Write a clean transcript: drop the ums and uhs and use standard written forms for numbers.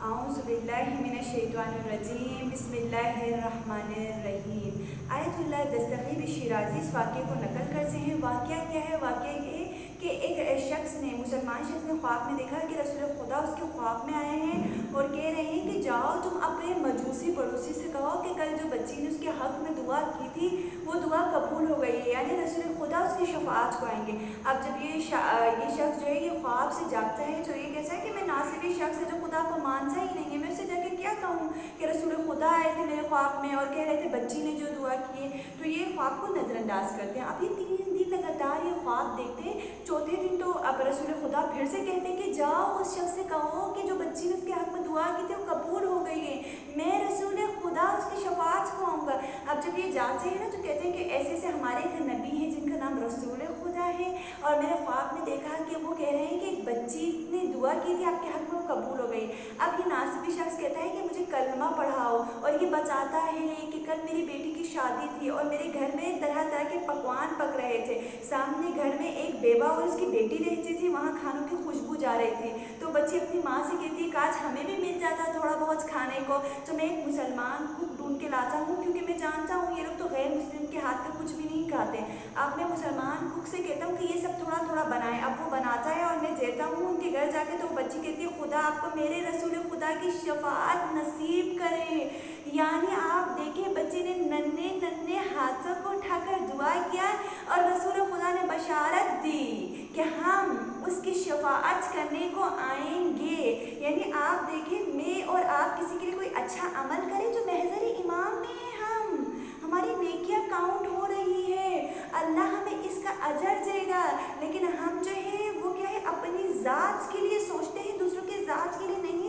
اعوذ باللہ من الشیطان الرجیم بسم اللہ الرحمن الرحیم۔ آیت اللہ دستگیر شیرازی اس واقعے کو نقل کرتے ہیں۔ واقعہ کیا ہے؟ واقعہ یہ کہ ایک شخص نے مسلمان شخص نے خواب میں دیکھا کہ رسول خدا اس کے خواب میں آئے ہیں اور کہہ رہے ہیں کہ جاؤ تم اپنے مجوسی پڑوسی سے کہو کہ کل جو بچی نے اس کے حق میں دعا کی تھی وہ دعا قبول ہو گئی ہے، یعنی رسول خدا اس کی شفاعت کو آئیں گے۔ اب جب یہ شخص جو ہے یہ خواب سے جاگتا ہے تو یہ کہتا ہے کہ میں ناصبی شخص ہے جو خدا کو مانتا ہی نہیں ہے، میں اسے جا کے کیا کہوں کہ رسول خدا آئے تھے میرے خواب میں اور کہہ رہے تھے بچی نے جو دعا کی ہے، تو یہ خواب کو نظر انداز کرتے ہیں۔ اب یہ 3 دن لگاتار یہ خواب دیکھتے ہیں۔ چوتھے دن تو اب رسول خدا پھر سے کہتے ہیں کہ جاؤ اس شخص سے کہو کہ جو بچی نے اس کے حق میں دعا کی تھی وہ قبول ہو گئی ہے، میں رسول خدا اس کی شفاعت کو آؤں گا۔ اب جب یہ جاتے ہیں نا تو کہتے ہیں کہ ایسے ایسے ہمارے ایک نبی ہیں جن کا نام رسول خدا ہے، اور میں نے خواب میں دیکھا کہ وہ کہہ رہے ہیں کہ ایک بچی نے دعا کی تھی آپ کے حق میں وہ قبول ہو گئی۔ اب یہ ناصبی شخص کہتا ہے کہ مجھے کلمہ پڑھاؤ، اور یہ بتاتا ہے کہ کل میری بیٹی کی شادی تھی اور میرے گھر میں طرح طرح کے پکوان پک رہے تھے، سامنے گھر میں ایک بیوہ اور اس کی بیٹی رہتی تھی، وہاں کھانوں کی خوشبو جا رہی تھی، تو بچی اپنی ماں سے کہتی ہے کاش ہمیں بھی مل جاتا تھوڑا بہت کھانے کو، تو میں ایک مسلمان کوک ڈھونڈ کے لاتا ہوں کیونکہ میں جانتا ہوں یہ لوگ تو غیر مسلم کے ہاتھ کا کچھ بھی نہیں کھاتے۔ اب میں مسلمان کوک سے کہتا ہوں کہ یہ سب تھوڑا تھوڑا بنائیں، اب وہ بناتا ہے اور میں دیتا ہوں ان کے گھر جا کے، تو وہ بچی کہتی ہے خدا آپ کو میرے رسول خدا کی شفاعت نصیب کرے، یعنی آپ دیکھیں بچے نے ننھے ننھے ہاتھوں کو اٹھا کر دعا کیا اور رسول خدا نے بشارت دی کہ ہم اس کی شفاعت کرنے کو آئیں گے، یعنی آپ دیکھیں میں اور آپ کسی کے لیے کوئی اچھا عمل کریں جو محضر امام میں ہے، ہماری نیکیاں کاؤنٹ ہو رہی ہے، اللہ ہمیں اس کا اجر دے گا، لیکن ہم جو ہے وہ کیا ہے اپنی ذات کے لیے سوچتے ہیں، دوسروں کے ذات کے لیے نہیں